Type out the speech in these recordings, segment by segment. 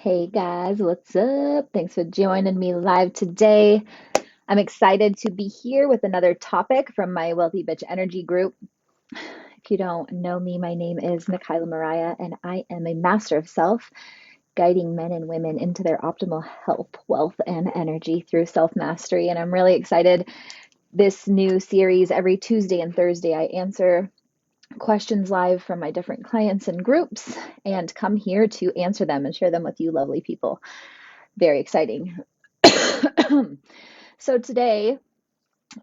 Hey guys, what's up? Thanks for joining me live today. I'm excited to be here with another topic from my Wealthy Bitch Energy group. If you don't know me, my name is Nikayla Mariah, and I am a master of self, guiding men and women into their optimal health, wealth, and energy through self mastery. And I'm really excited. This new series, every Tuesday and Thursday, I answer questions live from my different clients and groups and come here to answer them and share them with you lovely people. Very exciting. So today,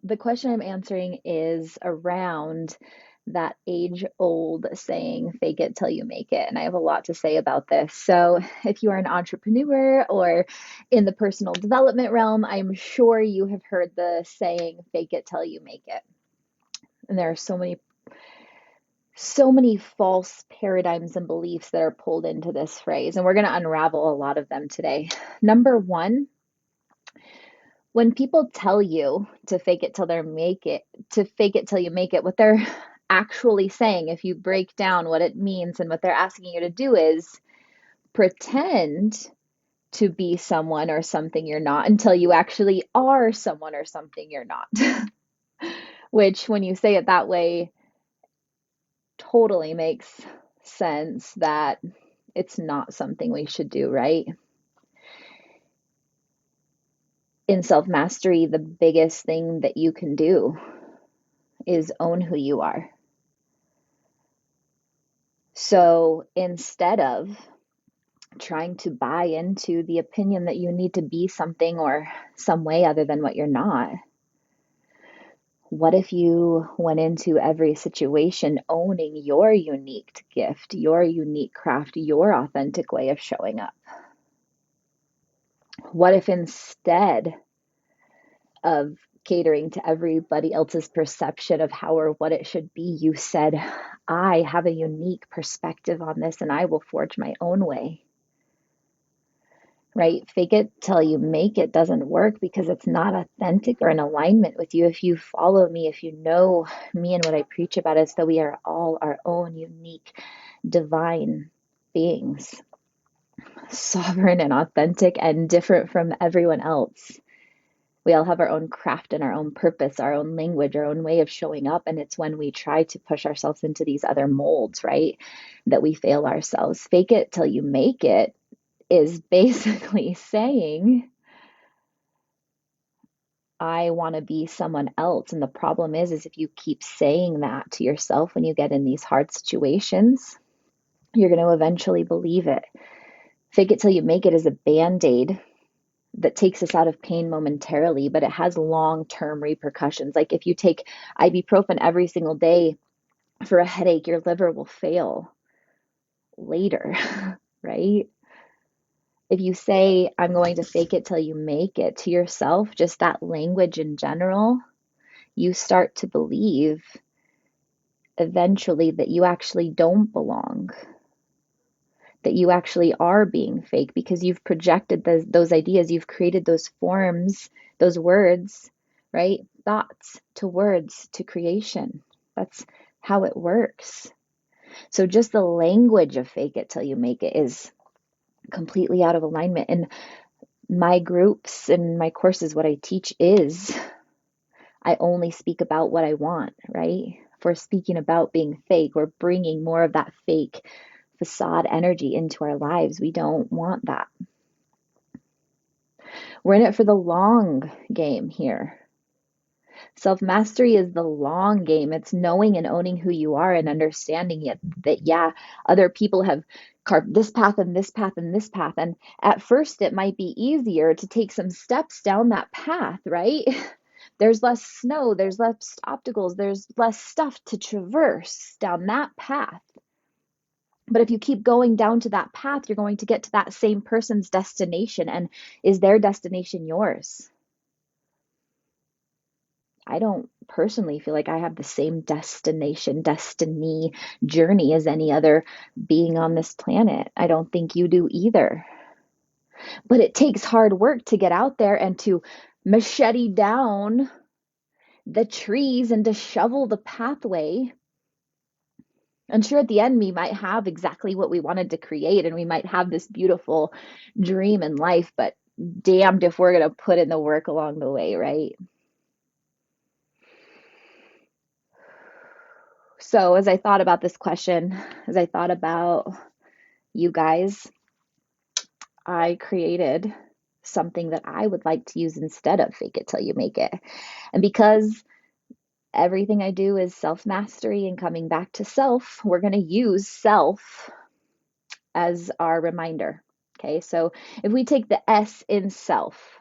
the question I'm answering is around that age-old saying, fake it till you make it. And I have a lot to say about this. So if you are an entrepreneur or in the personal development realm, I'm sure you have heard the saying, fake it till you make it. And there are so many false paradigms and beliefs that are pulled into this phrase. And we're going to unravel a lot of them today. Number one, when people tell you to fake it till they make it, to fake it till you make it, what they're actually saying, if you break down what it means and what they're asking you to do, is pretend to be someone or something you're not until you actually are someone or something you're not. Which, when you say it that way, totally makes sense that it's not something we should do, right? In self mastery, the biggest thing that you can do is own who you are. So instead of trying to buy into the opinion that you need to be something or some way other than what you're not, what if you went into every situation owning your unique gift, your unique craft, your authentic way of showing up? What if instead of catering to everybody else's perception of how or what it should be, you said, I have a unique perspective on this and I will forge my own way? Right? Fake it till you make it doesn't work because it's not authentic or in alignment with you. If you follow me, if you know me and what I preach about is that we are all our own unique divine beings, sovereign and authentic and different from everyone else. We all have our own craft and our own purpose, our own language, our own way of showing up. And it's when we try to push ourselves into these other molds, right, that we fail ourselves. Fake it till you make it is basically saying, I want to be someone else. And the problem is if you keep saying that to yourself when you get in these hard situations, you're going to eventually believe it. Fake it till you make it is a band-aid that takes us out of pain momentarily, but it has long-term repercussions. Like if you take ibuprofen every single day for a headache, your liver will fail later, right? If you say, I'm going to fake it till you make it to yourself, just that language in general, you start to believe eventually that you actually don't belong, that you actually are being fake because you've projected those ideas, you've created those forms, those words, right? Thoughts to words to creation. That's how it works. So just the language of fake it till you make it is completely out of alignment. And my groups and my courses, what I teach is I only speak about what I want, right? If we're speaking about being fake, we're bringing more of that fake facade energy into our lives. We don't want that. We're in it for the long game here. Self mastery is the long game. It's knowing and owning who you are and understanding it that, yeah, other people have carved this path and this path and this path. And at first, it might be easier to take some steps down that path, right? There's less snow, there's less obstacles, there's less stuff to traverse down that path. But if you keep going down to that path, you're going to get to that same person's destination. And is their destination yours? I don't personally feel like I have the same destiny, journey as any other being on this planet. I don't think you do either. But it takes hard work to get out there and to machete down the trees and to shovel the pathway And sure, at the end, we might have exactly what we wanted to create and we might have this beautiful dream in life, but damned if we're going to put in the work along the way, right? So, as I thought about this question, as I thought about you guys, I created something that I would like to use instead of fake it till you make it. And because everything I do is self mastery and coming back to self, we're going to use self as our reminder. Okay, so if we take the S in self,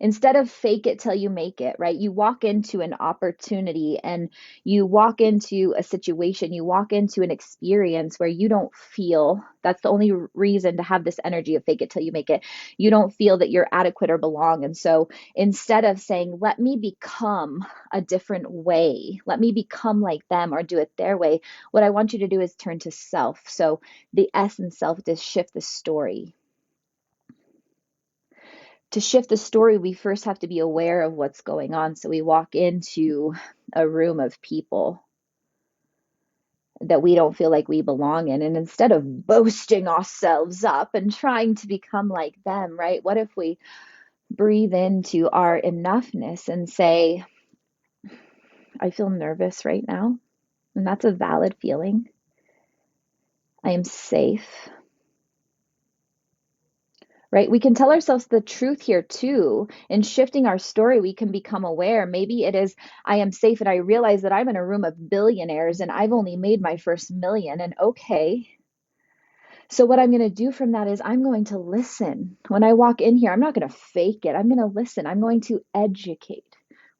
instead of fake it till you make it, right? You walk into an opportunity and you walk into a situation, you walk into an experience where you don't feel that's the only reason to have this energy of fake it till you make it. You don't feel that you're adequate or belong. And so instead of saying, let me become a different way, let me become like them or do it their way, what I want you to do is turn to self. So the S in self is shift the story. To shift the story, we first have to be aware of what's going on. So we walk into a room of people that we don't feel like we belong in. And instead of boasting ourselves up and trying to become like them, right? What if we breathe into our enoughness and say, I feel nervous right now. And that's a valid feeling. I am safe. Right? We can tell ourselves the truth here too. In shifting our story, we can become aware. Maybe it is, I am safe and I realize that I'm in a room of billionaires and I've only made my first million. And okay. So, what I'm going to do from that is I'm going to listen. When I walk in here, I'm not going to fake it. I'm going to listen. I'm going to educate.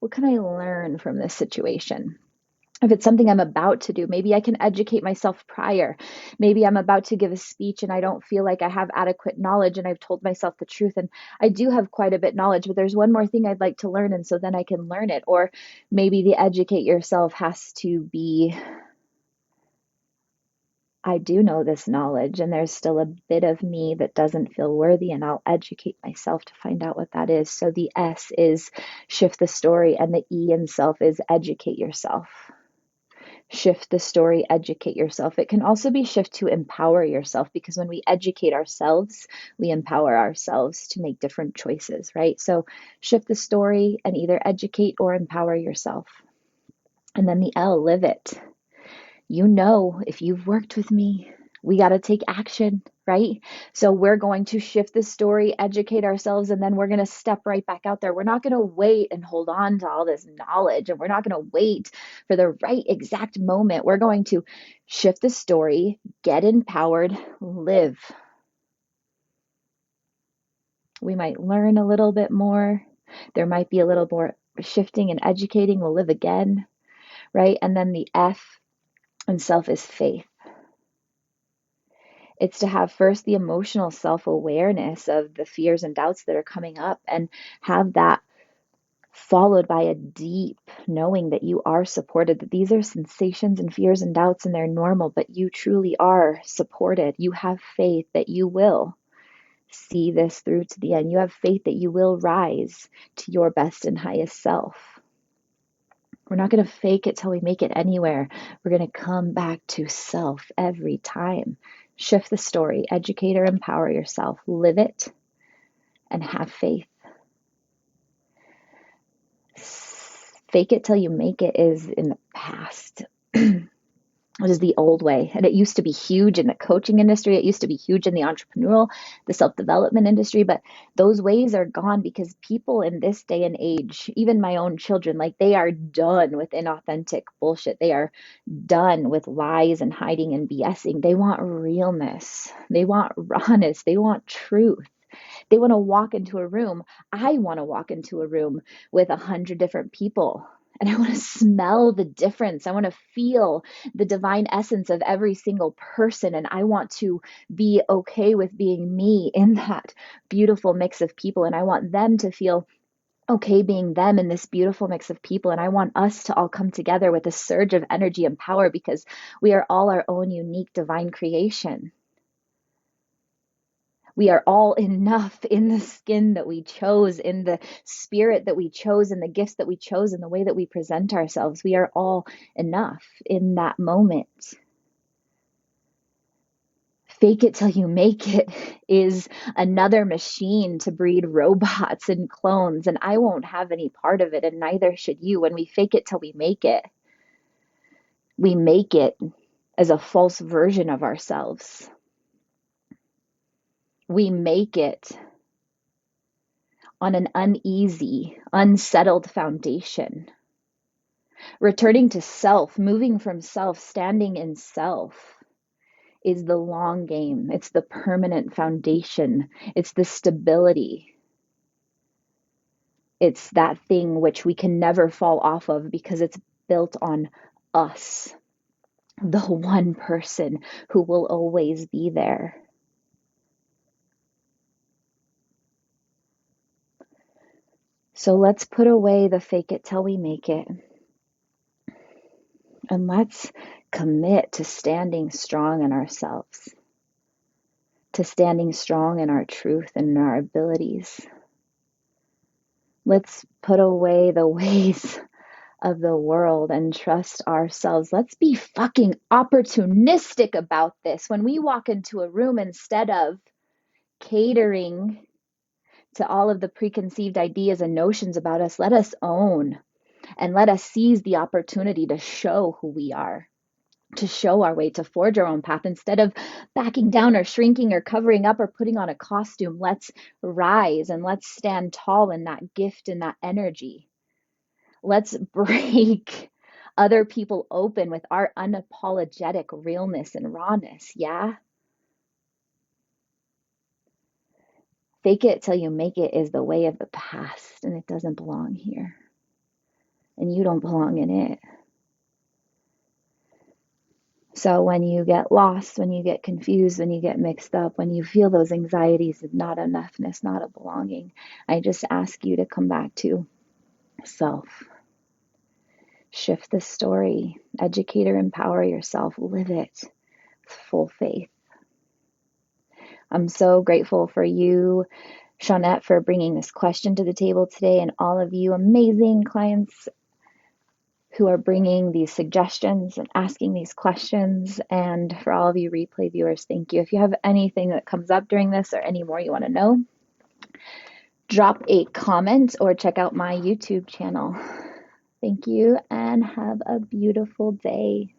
What can I learn from this situation? If it's something I'm about to do, maybe I can educate myself prior. Maybe I'm about to give a speech and I don't feel like I have adequate knowledge and I've told myself the truth. And I do have quite a bit knowledge, but there's one more thing I'd like to learn. And so then I can learn it. Or maybe the educate yourself has to be, I do know this knowledge and there's still a bit of me that doesn't feel worthy and I'll educate myself to find out what that is. So the S is shift the story and the E in self is educate yourself. Shift the story, educate yourself. It can also be shift to empower yourself because when we educate ourselves, we empower ourselves to make different choices, right? So shift the story and either educate or empower yourself. And then the L, live it. You know, if you've worked with me, we got to take action, right? So we're going to shift the story, educate ourselves, and then we're going to step right back out there. We're not going to wait and hold on to all this knowledge, and we're not going to wait for the right exact moment. We're going to shift the story, get empowered, live. We might learn a little bit more. There might be a little more shifting and educating. We'll live again, right? And then the F in self is faith. It's to have first the emotional self awareness of the fears and doubts that are coming up and have that followed by a deep knowing that you are supported, that these are sensations and fears and doubts and they're normal, but you truly are supported. You have faith that you will see this through to the end. You have faith that you will rise to your best and highest self. We're not going to fake it till we make it anywhere. We're going to come back to self every time. Shift the story, educate or empower yourself, live it, and have faith. Fake it till you make it is in the past. It is the old way. And it used to be huge in the coaching industry. It used to be huge in the entrepreneurial, the self-development industry. But those ways are gone because people in this day and age, even my own children, like they are done with inauthentic bullshit. They are done with lies and hiding and BSing. They want realness. They want rawness. They want truth. They want to walk into a room. I want to walk into a room with 100 different people. And I want to smell the difference. I want to feel the divine essence of every single person. And I want to be okay with being me in that beautiful mix of people. And I want them to feel okay being them in this beautiful mix of people. And I want us to all come together with a surge of energy and power because we are all our own unique divine creation. We are all enough in the skin that we chose, in the spirit that we chose, in the gifts that we chose, in the way that we present ourselves. We are all enough in that moment. Fake it till you make it is another machine to breed robots and clones, and I won't have any part of it, and neither should you. When we fake it till we make it as a false version of ourselves. We make it on an uneasy, unsettled foundation. Returning to self, moving from self, standing in self is the long game. It's the permanent foundation. It's the stability. It's that thing which we can never fall off of because it's built on us, the one person who will always be there. So let's put away the fake it till we make it. And let's commit to standing strong in ourselves, to standing strong in our truth and in our abilities. Let's put away the ways of the world and trust ourselves. Let's be fucking opportunistic about this. When we walk into a room, instead of catering to all of the preconceived ideas and notions about us, let us own and let us seize the opportunity to show who we are, to show our way, to forge our own path. Instead of backing down or shrinking or covering up or putting on a costume, let's rise and let's stand tall in that gift and that energy. Let's break other people open with our unapologetic realness and rawness. Yeah. Fake it till you make it is the way of the past, and it doesn't belong here. And you don't belong in it. So when you get lost, when you get confused, when you get mixed up, when you feel those anxieties of not enoughness, not a belonging, I just ask you to come back to self. Shift the story, educate or empower yourself, live it with full faith. I'm so grateful for you, Shawnette, for bringing this question to the table today, and all of you amazing clients who are bringing these suggestions and asking these questions. And for all of you replay viewers, thank you. If you have anything that comes up during this or any more you want to know, drop a comment or check out my YouTube channel. Thank you and have a beautiful day.